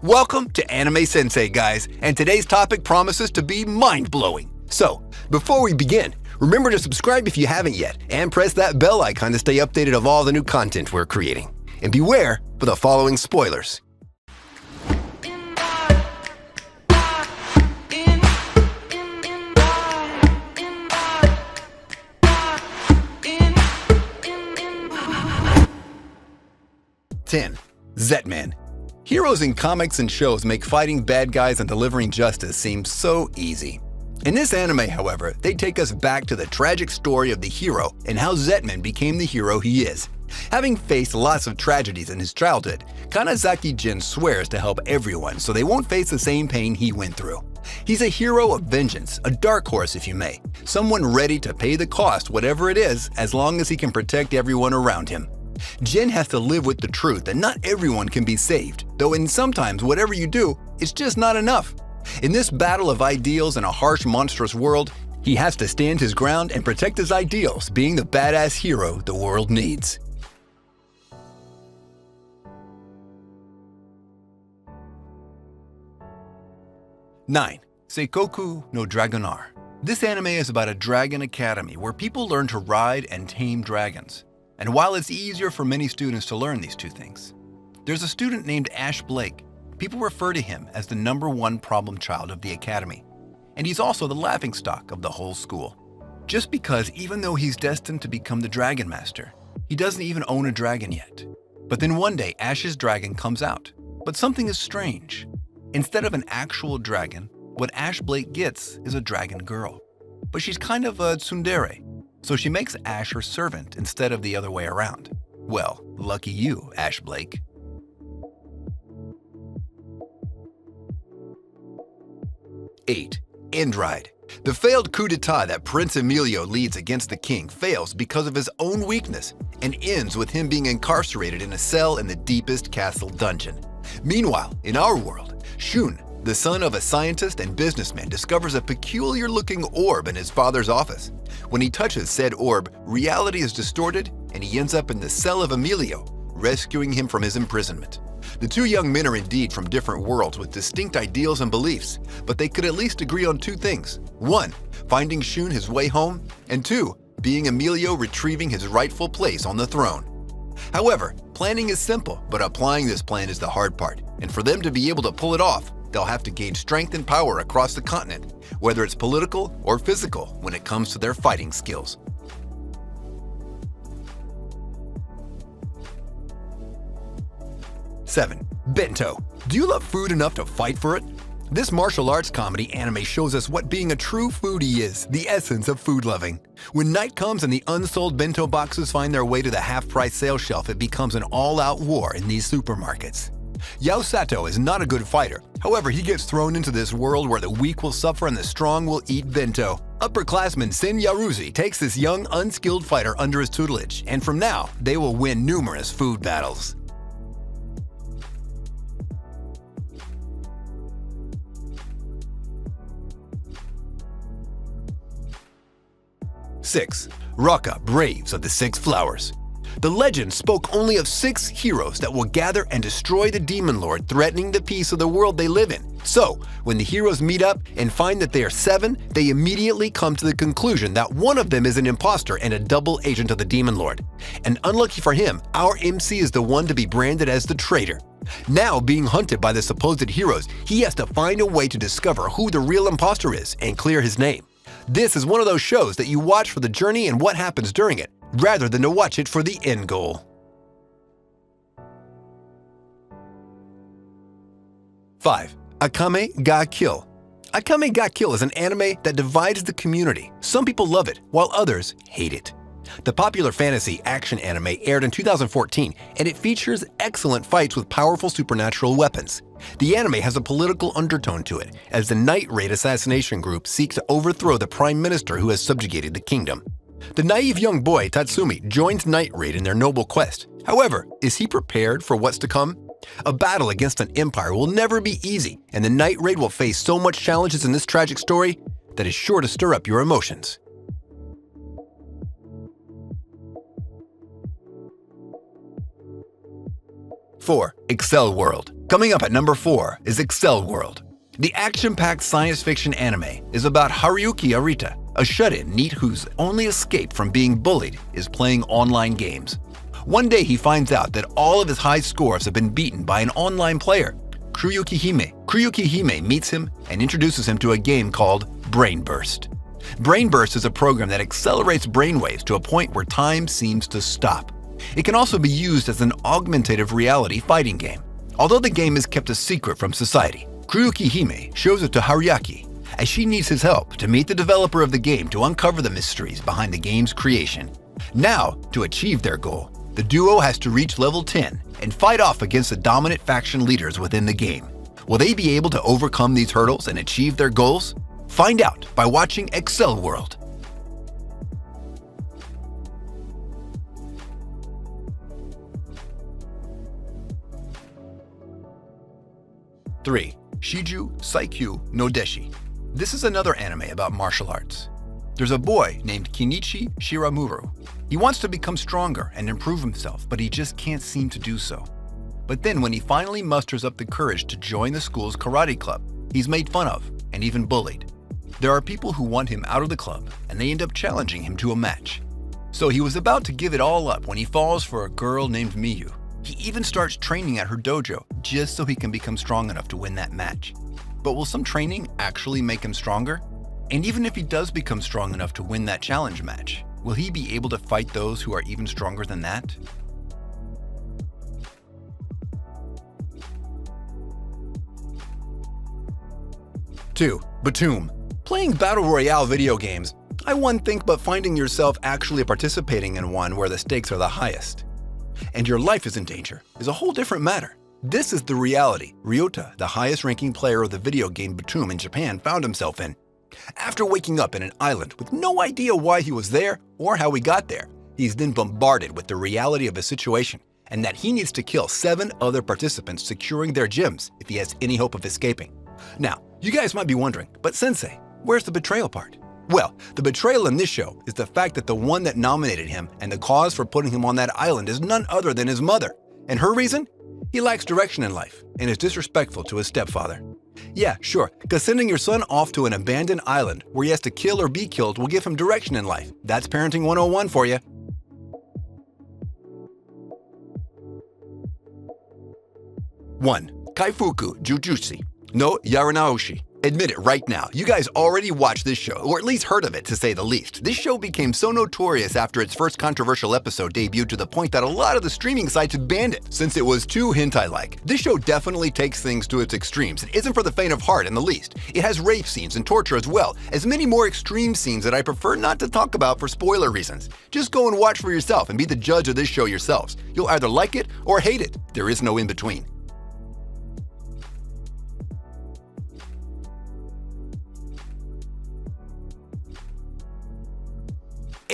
Welcome to Anime Sensei, guys, and today's topic promises to be mind-blowing. So, before we begin, remember to subscribe if you haven't yet, and press that bell icon to stay updated of all the new content we're creating. And beware for the following spoilers. Zetman. Heroes in comics and shows make fighting bad guys and delivering justice seem so easy. In this anime, however, they take us back to the tragic story of the hero and how Zetman became the hero he is. Having faced lots of tragedies in his childhood, Kanazaki Jin swears to help everyone so they won't face the same pain he went through. He's a hero of vengeance, a dark horse if you may, someone ready to pay the cost whatever it is as long as he can protect everyone around him. Jin has to live with the truth that not everyone can be saved, though in sometimes whatever you do, it's just not enough. In this battle of ideals in a harsh, monstrous world, he has to stand his ground and protect his ideals, being the badass hero the world needs. Seikoku no Dragonar. This anime is about a dragon academy where people learn to ride and tame dragons. And while it's easier for many students to learn these two things, there's a student named Ash Blake. People refer to him as the #1 problem child of the academy. And he's also the laughingstock of the whole school. Just because even though he's destined to become the Dragon Master, he doesn't even own a dragon yet. But then one day Ash's dragon comes out. But something is strange. Instead of an actual dragon, what Ash Blake gets is a dragon girl. But she's kind of a tsundere. So she makes Ash her servant instead of the other way around. Well, lucky you, Ash Blake. 8. End Ride. The failed coup d'etat that Prince Emilio leads against the king fails because of his own weakness and ends with him being incarcerated in a cell in the deepest castle dungeon. Meanwhile, in our world, Shun, the son of a scientist and businessman, discovers a peculiar-looking orb in his father's office. When he touches said orb, reality is distorted and he ends up in the cell of Emilio, rescuing him from his imprisonment. The two young men are indeed from different worlds with distinct ideals and beliefs, but they could at least agree on two things. 1. Finding Shun his way home, and 2. Being Emilio retrieving his rightful place on the throne. However, planning is simple, but applying this plan is the hard part, and for them to be able to pull it off, they'll have to gain strength and power across the continent, whether it's political or physical when it comes to their fighting skills. 7. Bento. Do you love food enough to fight for it? This martial arts comedy anime shows us what being a true foodie is, the essence of food loving. When night comes and the unsold bento boxes find their way to the half-price sale shelf, it becomes an all-out war in these supermarkets. Yao Sato is not a good fighter. However, he gets thrown into this world where the weak will suffer and the strong will eat bento. Upperclassman Sen Yaruzi takes this young, unskilled fighter under his tutelage, and from now, they will win numerous food battles. 6. Raka, Braves of the Six Flowers. The legend spoke only of 6 heroes that will gather and destroy the demon lord threatening the peace of the world they live in. So, when the heroes meet up and find that they are 7, they immediately come to the conclusion that one of them is an imposter and a double agent of the demon lord. And unlucky for him, our MC is the one to be branded as the traitor. Now, being hunted by the supposed heroes, he has to find a way to discover who the real imposter is and clear his name. This is one of those shows that you watch for the journey and what happens during it, rather than to watch it for the end goal. 5. Akame ga Kill. Akame ga Kill is an anime that divides the community. Some people love it, while others hate it. The popular fantasy action anime aired in 2014, and it features excellent fights with powerful supernatural weapons. The anime has a political undertone to it, as the Night Raid assassination group seeks to overthrow the prime minister who has subjugated the kingdom. The naive young boy, Tatsumi, joins Night Raid in their noble quest. However, is he prepared for what's to come? A battle against an empire will never be easy, and the Night Raid will face so much challenges in this tragic story that is sure to stir up your emotions. 4. Excel World. Coming up at number 4 is Excel World. The action-packed science fiction anime is about Haruyuki Arita, a shut-in NEET whose only escape from being bullied is playing online games. One day he finds out that all of his high scores have been beaten by an online player, Kuruyuki Hime. Kuruyuki Hime meets him and introduces him to a game called Brain Burst. Brain Burst is a program that accelerates brainwaves to a point where time seems to stop. It can also be used as an augmentative reality fighting game. Although the game is kept a secret from society, Kuruyuki Hime shows it to Haruyaki, as she needs his help to meet the developer of the game to uncover the mysteries behind the game's creation. Now, to achieve their goal, the duo has to reach level 10 and fight off against the dominant faction leaders within the game. Will they be able to overcome these hurdles and achieve their goals? Find out by watching Excel World. Three, Shiju Saikyu no Deshi. This is another anime about martial arts. There's a boy named Kinichi Shiramuru. He wants to become stronger and improve himself, but he just can't seem to do so. But then when he finally musters up the courage to join the school's karate club, he's made fun of and even bullied. There are people who want him out of the club, and they end up challenging him to a match. So he was about to give it all up when he falls for a girl named Miyu. He even starts training at her dojo just so he can become strong enough to win that match. But will some training actually make him stronger? And even if he does become strong enough to win that challenge match, will he be able to fight those who are even stronger than that? Two, Batum. Playing Battle Royale video games, I wouldn't think but finding yourself actually participating in one where the stakes are the highest and your life is in danger is a whole different matter. This is the reality Ryota, the highest-ranking player of the video game Batum in Japan, found himself in. After waking up in an island with no idea why he was there or how he got there, he's then bombarded with the reality of his situation and that he needs to kill 7 other participants securing their gems if he has any hope of escaping. Now, you guys might be wondering, but Sensei, where's the betrayal part? Well, the betrayal in this show is the fact that the one that nominated him and the cause for putting him on that island is none other than his mother. And her reason? He lacks direction in life and is disrespectful to his stepfather. Yeah, sure, because sending your son off to an abandoned island where he has to kill or be killed will give him direction in life. That's parenting 101 for you. One, Kaifuku Jujutsu no Yaranaoshi. Admit it right now, you guys already watched this show, or at least heard of it to say the least. This show became so notorious after its first controversial episode debuted to the point that a lot of the streaming sites banned it, since it was too hentai-like. This show definitely takes things to its extremes. It isn't for the faint of heart in the least. It has rape scenes and torture as well, as many more extreme scenes that I prefer not to talk about for spoiler reasons. Just go and watch for yourself and be the judge of this show yourselves. You'll either like it or hate it. There is no in-between.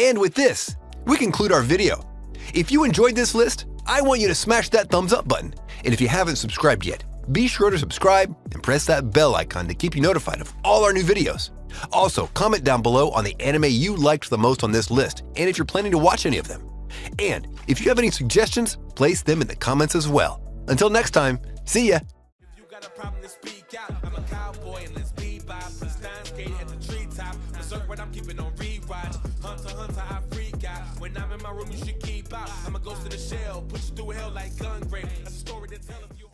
And with this, we conclude our video. If you enjoyed this list, I want you to smash that thumbs up button. And if you haven't subscribed yet, be sure to subscribe and press that bell icon to keep you notified of all our new videos. Also, comment down below on the anime you liked the most on this list, and if you're planning to watch any of them. And if you have any suggestions, place them in the comments as well. Until next time, see ya! If you got a problem to speak out, I'm a cowboy and let's bebop. The stand skate at the treetop. Berserk what I'm keeping on rewatch. Hunter, I freak out. When I'm in my room, you should keep out. I'm a ghost in the shell, push you through hell like gun grave. That's a story to tell if you